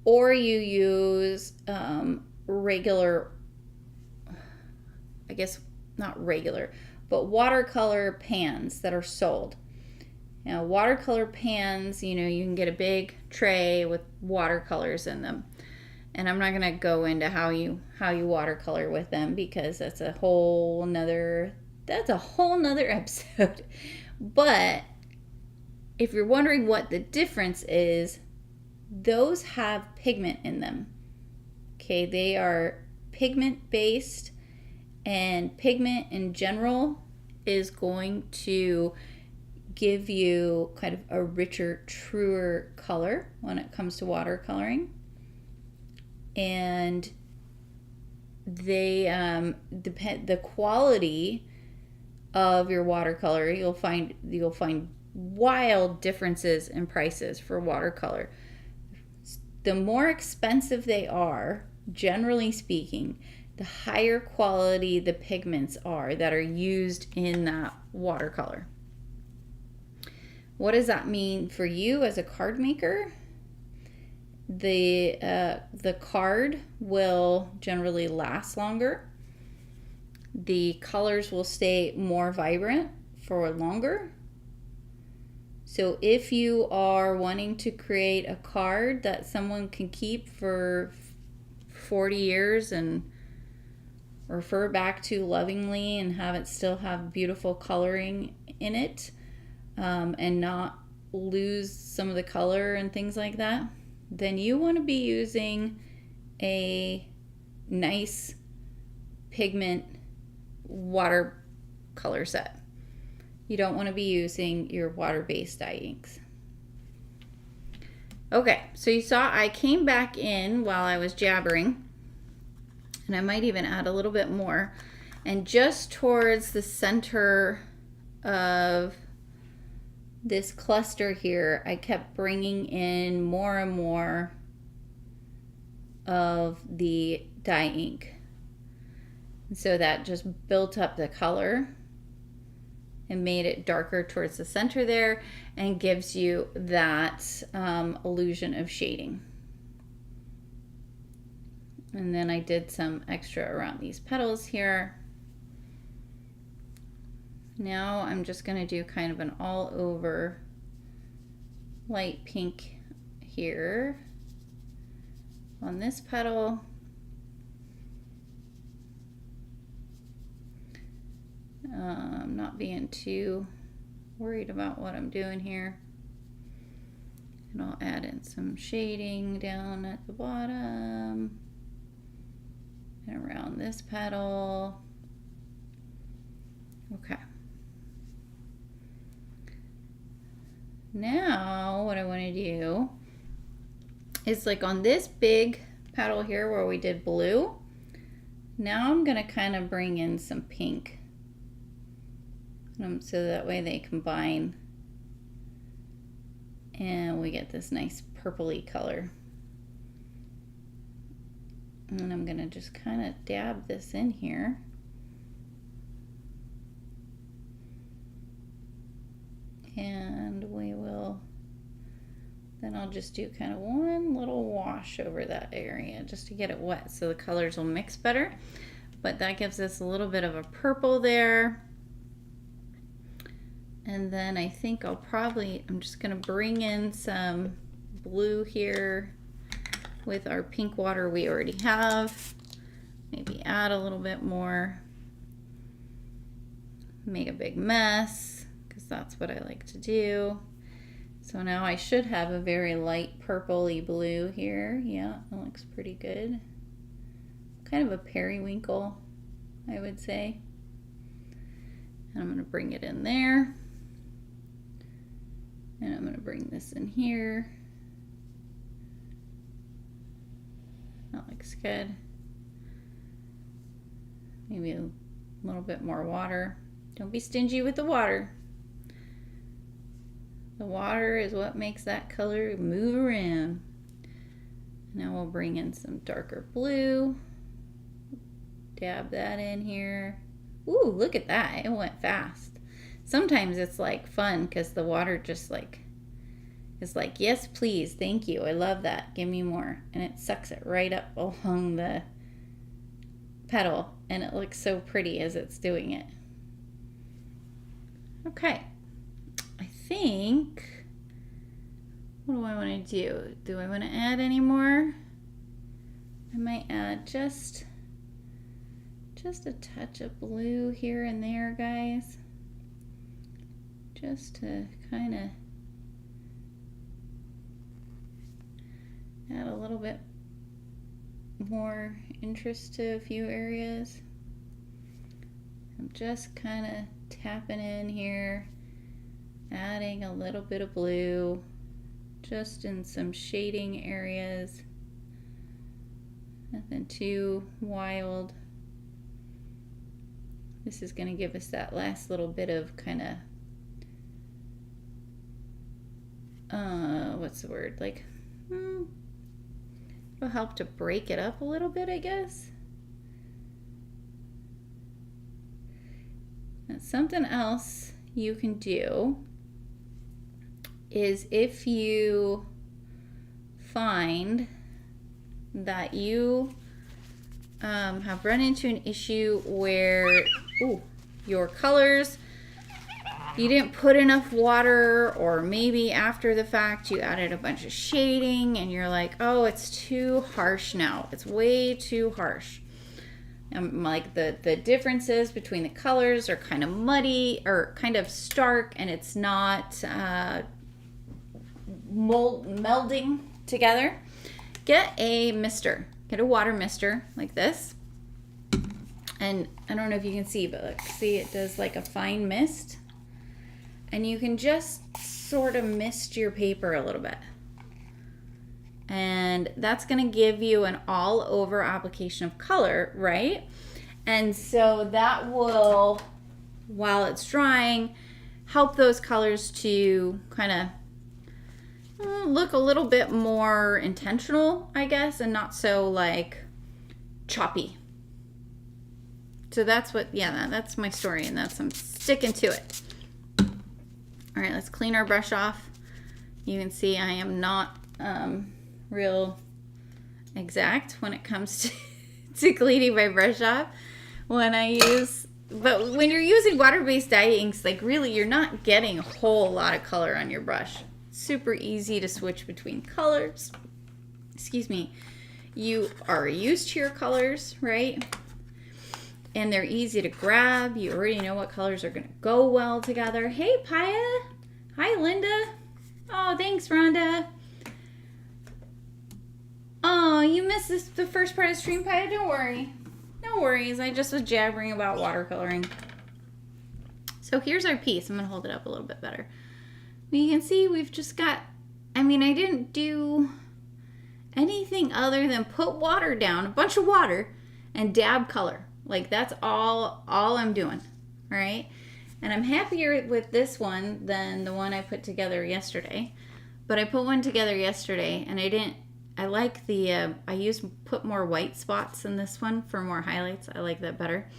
or you use regular, I guess not regular, but watercolor pans that are sold. Now, watercolor pans, you know, you can get a big tray with watercolors in them. And I'm not going to go into how you watercolor with them because that's a whole nother episode. But if you're wondering what the difference is, those have pigment in them. Okay, they are pigment based, and pigment in general is going to give you kind of a richer, truer color when it comes to watercoloring. And they depend the quality of your watercolor. You'll find wild differences in prices for watercolor. The more expensive they are, generally speaking, the higher quality the pigments are that are used in that watercolor. What does that mean for you as a card maker? The card will generally last longer. The colors will stay more vibrant for longer. So if you are wanting to create a card that someone can keep for 40 years and refer back to lovingly and have it still have beautiful coloring in it, and not lose some of the color and things like that, then you want to be using a nice pigment watercolor set. You don't want to be using your water-based dye inks. Okay, so you saw I came back in while I was jabbering, and I might even add a little bit more. And just towards the center of this cluster here, I kept bringing in more and more of the dye ink. And so that just built up the color and made it darker towards the center there and gives you that illusion of shading. And then I did some extra around these petals here. Now I'm just going to do kind of an all over light pink here on this petal. I'm not being too worried about what I'm doing here. And I'll add in some shading down at the bottom and around this petal. Okay. Now what I want to do is like on this big petal here where we did blue, now I'm going to kind of bring in some pink. So that way they combine and we get this nice purpley color. And I'm going to just kind of dab this in here. And we will, then I'll just do kind of one little wash over that area just to get it wet so the colors will mix better. But that gives us a little bit of a purple there. And then I think I'm just gonna bring in some blue here with our pink water we already have. Maybe add a little bit more. Make a big mess, because that's what I like to do. So now I should have a very light purpley blue here. Yeah, it looks pretty good. Kind of a periwinkle, I would say. And I'm gonna bring it in there. And I'm going to bring this in here. That looks good. Maybe a little bit more water. Don't be stingy with the water. The water is what makes that color move around. Now we'll bring in some darker blue. Dab that in here. Ooh, look at that. It went fast. Sometimes it's like fun because the water just like is like, yes, please, thank you. I love that. Give me more. And it sucks it right up along the petal. And it looks so pretty as it's doing it. Okay. I think, what do I want to do? Do I want to add any more? I might add just a touch of blue here and there, guys. Just to kind of add a little bit more interest to a few areas. I'm just kind of tapping in here, adding a little bit of blue, just in some shading areas. Nothing too wild. This is going to give us that last little bit of kind of what's the word, like it'll help to break it up a little bit, I guess. And something else you can do is if you find that you have run into an issue where your colors, you didn't put enough water, or maybe after the fact you added a bunch of shading and you're like, oh, it's too harsh now. It's way too harsh. Like the differences between the colors are kind of muddy or kind of stark, and it's not melding together. Get a mister. Get a water mister like this. And I don't know if you can see, but look, see, it does like a fine mist. And you can just sort of mist your paper a little bit. And that's going to give you an all over application of color, right? And so that will, while it's drying, help those colors to kind of look a little bit more intentional, I guess, and not so like choppy. So that's what, yeah, that's my story, and I'm sticking to it. All right, let's clean our brush off. You can see I am not real exact when it comes to cleaning my brush off but when you're using water-based dye inks, like really you're not getting a whole lot of color on your brush. Super easy to switch between colors. Excuse me. You are used to your colors, right? And they're easy to grab. You already know what colors are going to go well together. Hey, Paya. Hi, Linda. Oh, thanks, Rhonda. Oh, you missed the first part of the stream, Paya. Don't worry. No worries. I just was jabbering about watercoloring. So here's our piece. I'm going to hold it up a little bit better. You can see we've just got, I didn't do anything other than put water down, a bunch of water, and dab color. Like that's all I'm doing, all right? And I'm happier with this one than the one I put together yesterday. But I put one together yesterday, and I like put more white spots in this one for more highlights. I like that better.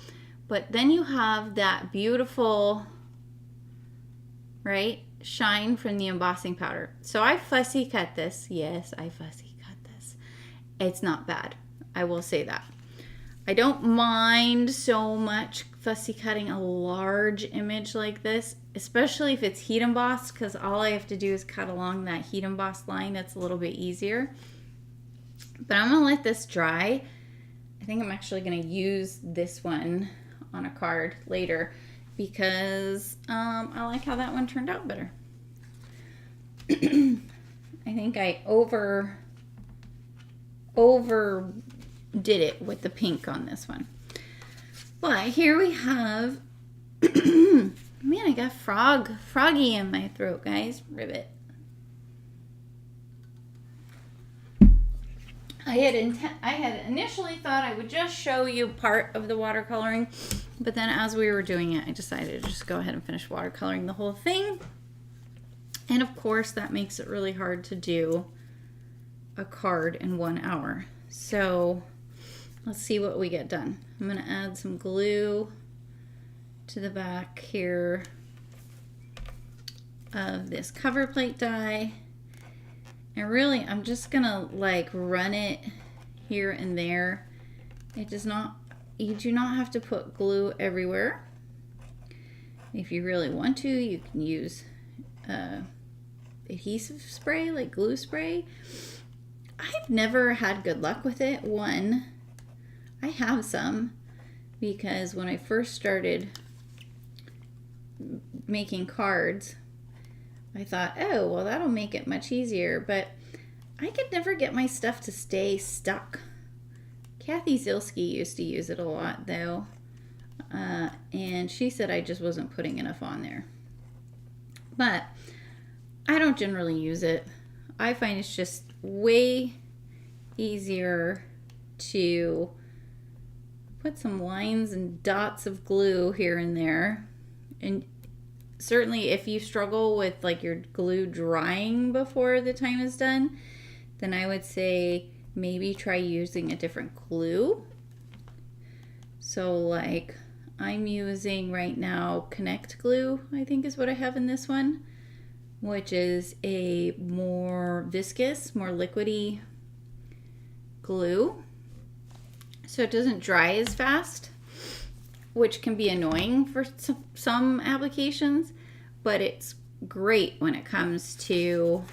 But then you have that beautiful, right, shine from the embossing powder. So I fussy cut this. Yes, I fussy cut this. It's not bad. I will say that. I don't mind so much fussy cutting a large image like this, especially if it's heat embossed, because all I have to do is cut along that heat embossed line. That's a little bit easier. But I'm going to let this dry. I think I'm actually going to use this one on a card later because I like how that one turned out better. I think I over did it with the pink on this one. But here we have, man, I got froggy in my throat, guys. Ribbit. I had initially thought I would just show you part of the watercoloring, but then as we were doing it, I decided to just go ahead and finish watercoloring the whole thing. And of course, that makes it really hard to do a card in 1 hour. So let's see what we get done. I'm going to add some glue to the back here of this cover plate die. And really, I'm just going to like run it here and there. You do not have to put glue everywhere. If you really want to, you can use adhesive spray, like glue spray. I've never had good luck with it. I have some because when I first started making cards, I thought, oh, well, that'll make it much easier, but I could never get my stuff to stay stuck. Kathy Zilski used to use it a lot, though, and she said I just wasn't putting enough on there. But I don't generally use it. I find it's just way easier to put some lines and dots of glue here and there. And certainly if you struggle with like your glue drying before the time is done, then I would say maybe try using a different glue. So like I'm using right now Connect glue, I think is what I have in this one, which is a more viscous, more liquidy glue. So it doesn't dry as fast, which can be annoying for some applications, but it's great when it comes to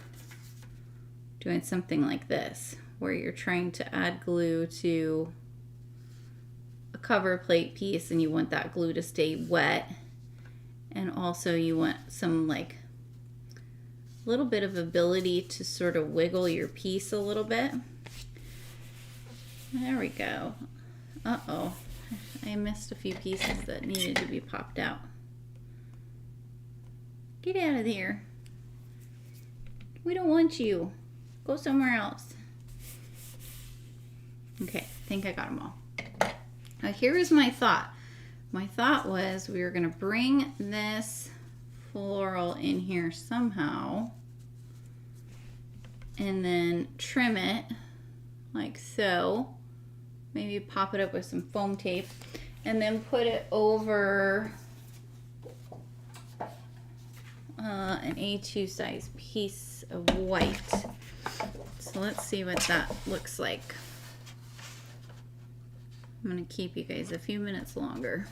doing something like this, where you're trying to add glue to a cover plate piece and you want that glue to stay wet, and also you want some like little bit of ability to sort of wiggle your piece a little bit. There we go. Uh-oh, I missed a few pieces that needed to be popped out. Get out of there. We don't want you. Go somewhere else. Okay, I think I got them all. Now here is my thought. My thought was we were going to bring this floral in here somehow and then trim it like so. Maybe pop it up with some foam tape and then put it over an A2 size piece of white. So let's see what that looks like. I'm gonna keep you guys a few minutes longer.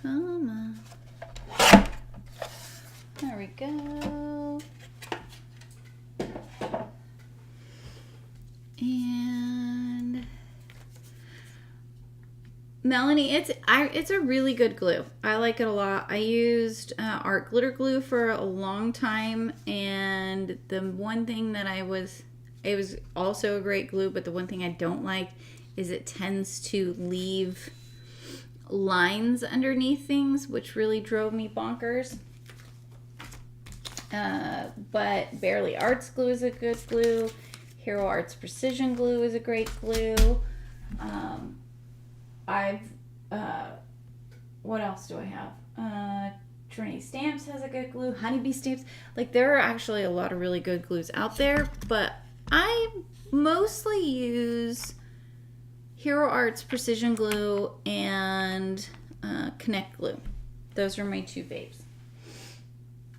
Come on. There we go. And Melanie, it's a really good glue. I like it a lot. I used art glitter glue for a long time, and the one thing that it was also a great glue, but the one thing I don't like is it tends to leave lines underneath things, which really drove me bonkers. But Barely Arts glue is a good glue. Hero Arts Precision Glue is a great glue. What else do I have? Trinity Stamps has a good glue. Honeybee Stamps. Like, there are actually a lot of really good glues out there, but I mostly use Hero Arts Precision Glue and Connect Glue. Those are my two faves,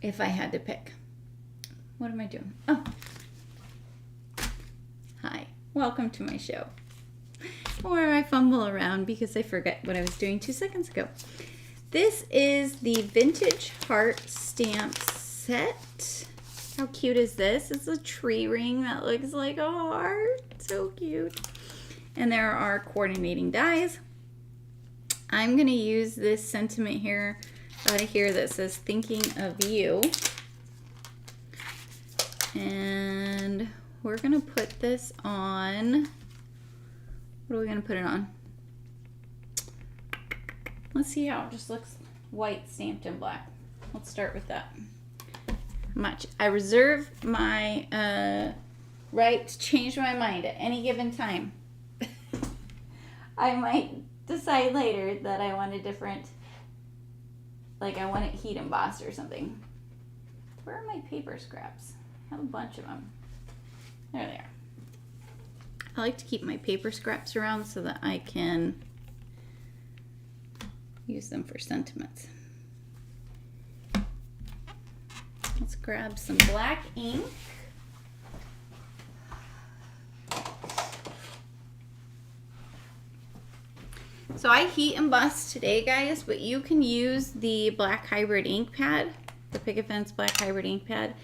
if I had to pick. What am I doing? Oh. Hi. Welcome to my show, where I fumble around because I forget what I was doing 2 seconds ago. This is the Vintage Heart Stamp Set. How cute is this? It's a tree ring that looks like a heart. So cute. And there are coordinating dies. I'm going to use this sentiment here out of here that says thinking of you. And we're going to put this on. What are we going to put it on? Let's see how it just looks white stamped in black. Let's start with that. I reserve my right to change my mind at any given time. I might decide later that I want a different, like I want it heat embossed or something. Where are my paper scraps? I have a bunch of them. There they are. I like to keep my paper scraps around so that I can use them for sentiments. Let's grab some black ink. So I heat embossed today, guys, but you can use the black hybrid ink pad, the Picket Black Hybrid Ink Pad.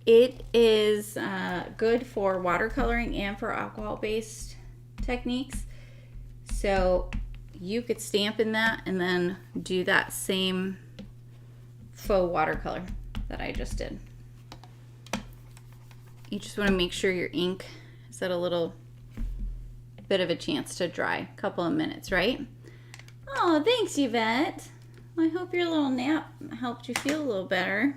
It is good for watercoloring and for alcohol-based techniques. So you could stamp in that and then do that same faux watercolor that I just did. You just want to make sure your ink is at a little bit of a chance to dry. A couple of minutes, right? Oh, thanks, Yvette. I hope your little nap helped you feel a little better.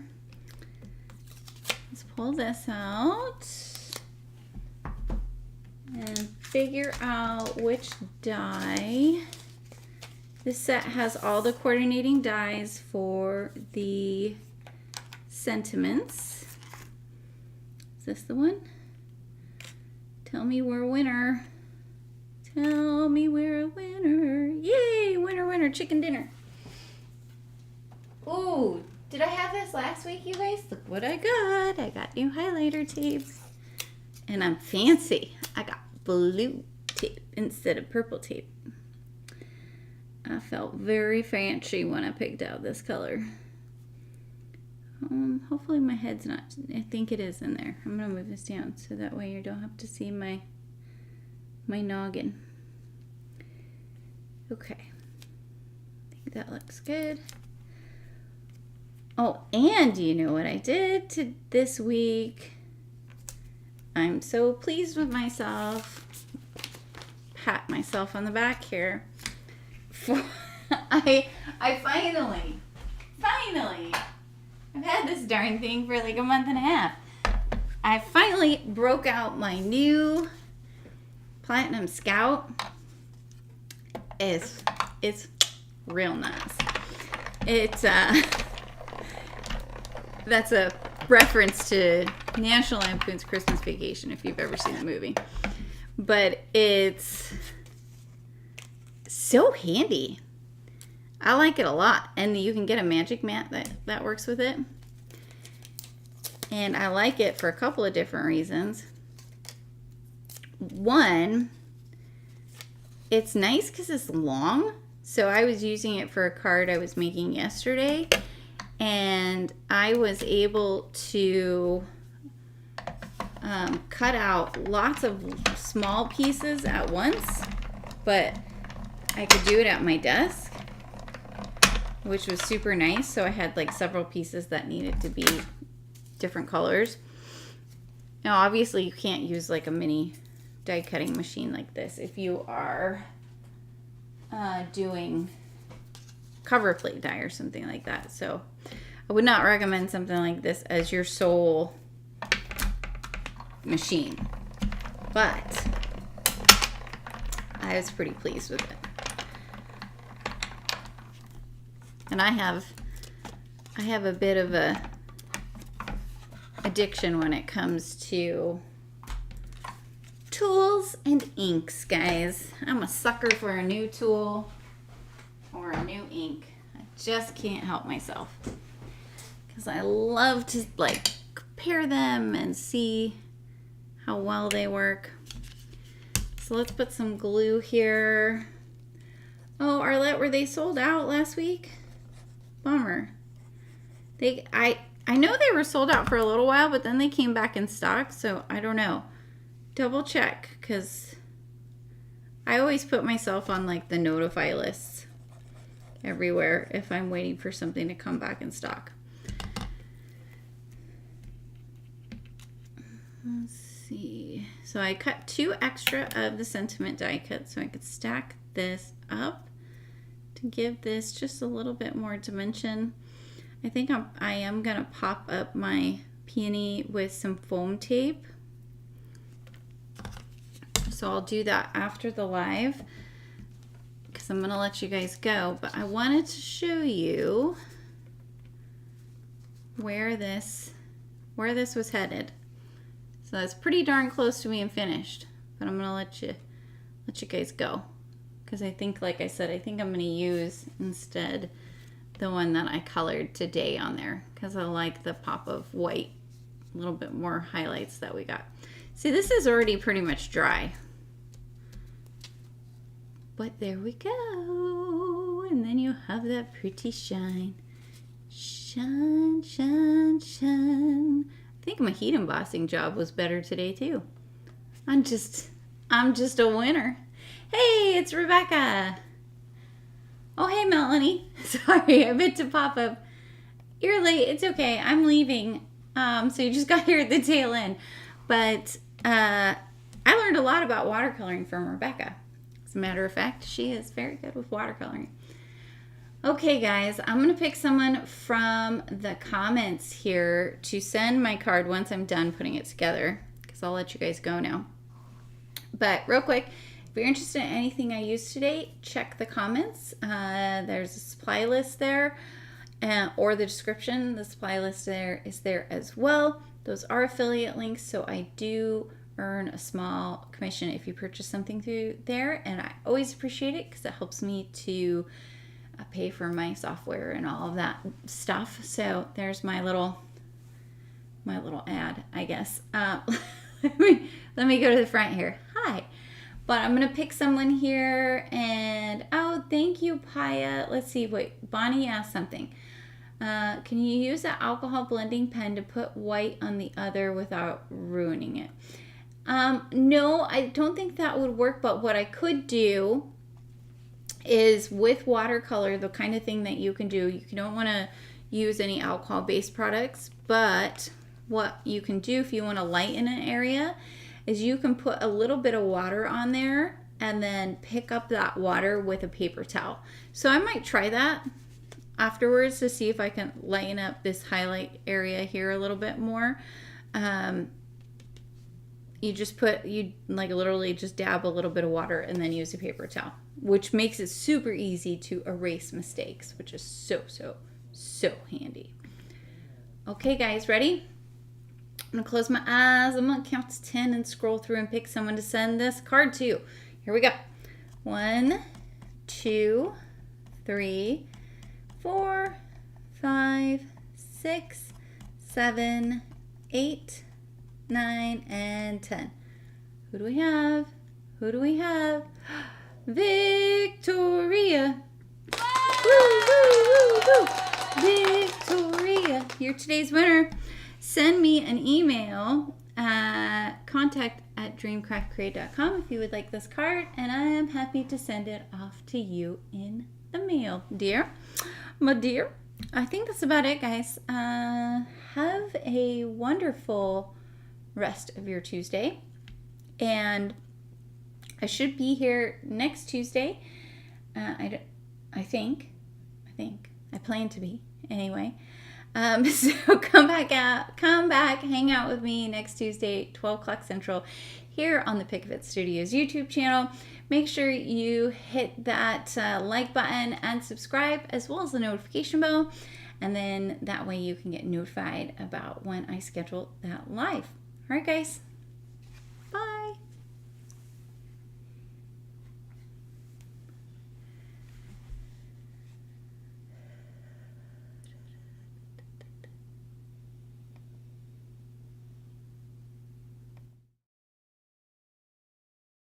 Let's pull this out and figure out which die. This set has all the coordinating dies for the sentiments. Is this the one? Tell me we're a winner. Tell me we're a winner. Yay, winner, winner, chicken dinner. Ooh, did I have this last week, you guys? Look what I got. I got new highlighter tape. And I'm fancy. I got blue tape instead of purple tape. I felt very fancy when I picked out this color. Hopefully my head's not, I think it is in there. I'm gonna move this down so that way you don't have to see my noggin. Okay, I think that looks good. Oh, and you know what I did this week? I'm so pleased with myself. Pat myself on the back here. I finally, I've had this darn thing for like a month and a half. I finally broke out my new Platinum Scout. It's real nice. It's that's a reference to National Lampoon's Christmas Vacation, if you've ever seen the movie. But it's so handy. I like it a lot. And you can get a magic mat that works with it. And I like it for a couple of different reasons. One, it's nice because it's long. So I was using it for a card I was making yesterday. And I was able to cut out lots of small pieces at once. But I could do it at my desk, which was super nice. So I had like several pieces that needed to be different colors. Now obviously you can't use like a mini die cutting machine like this if you are doing cover plate die or something like that. So I would not recommend something like this as your sole machine, but I was pretty pleased with it. And I have a bit of a addiction when it comes to tools and inks, guys. I'm a sucker for a new tool or a new ink. I just can't help myself because I love to like compare them and see how well they work. So let's put some glue here. Oh, Arlette, were they sold out last week? Bummer. I know they were sold out for a little while, but then they came back in stock, so I don't know. Double check, because I always put myself on like the notify lists everywhere if I'm waiting for something to come back in stock. Let's see. So I cut 2 extra of the sentiment die cut so I could stack this up to give this just a little bit more dimension. I think I am gonna pop up my peony with some foam tape. So I'll do that after the live because I'm gonna let you guys go. But I wanted to show you where this was headed. So that's pretty darn close to being finished. But I'm gonna let you guys go because I think, like I said, I think I'm gonna use instead the one that I colored today on there because I like the pop of white, a little bit more highlights that we got. See, this is already pretty much dry. But there we go. And then you have that pretty shine. Shine, shine, shine. I think my heat embossing job was better today too. I'm just a winner. Hey, it's Rebecca. Oh, hey, Melanie. Sorry, I meant to pop up. You're late. It's okay. I'm leaving. So you just got here at the tail end. But I learned a lot about watercoloring from Rebecca. As a matter of fact, she is very good with watercoloring. Okay, guys, I'm going to pick someone from the comments here to send my card once I'm done putting it together, because I'll let you guys go now. But real quick, if you're interested in anything I used today, check the comments. There's a supply list there, or the description. The supply list there is there as well. Those are affiliate links, so I do earn a small commission if you purchase something through there, and I always appreciate it because it helps me to pay for my software and all of that stuff. So there's my little ad, I guess. Let me go to the front here. Hi. But I'm going to pick someone here, and oh, thank you, Paya. Let's see, wait, Bonnie asked something. Can you use an alcohol blending pen to put white on the other without ruining it? No, I don't think that would work, but what I could do is with watercolor, the kind of thing that you can do, you don't want to use any alcohol-based products, but what you can do if you want to lighten an area is you can put a little bit of water on there and then pick up that water with a paper towel. So I might try that afterwards to see if I can lighten up this highlight area here a little bit more. You like literally just dab a little bit of water and then use a paper towel, which makes it super easy to erase mistakes, which is so handy. Okay, guys, ready? I'm gonna close my eyes. I'm gonna count to 10 and scroll through and pick someone to send this card to. Here we go. 1, 2, 3, 4, 5, 6, 7, 8, 9, and 10. Who do we have? Who do we have? Victoria! Woo, woo, woo, woo! Victoria, you're today's winner. Send me an email at contact@dreamcraftcreate.com if you would like this card, and I am happy to send it off to you in the mail, dear. My dear, I think that's about it, guys. Have a wonderful rest of your Tuesday, and I should be here next Tuesday. I plan to be anyway. So come back, hang out with me next Tuesday, 12 o'clock Central, here on the Picket Studios YouTube channel. Make sure you hit that like button and subscribe, as well as the notification bell, and then that way you can get notified about when I schedule that live. All right, guys.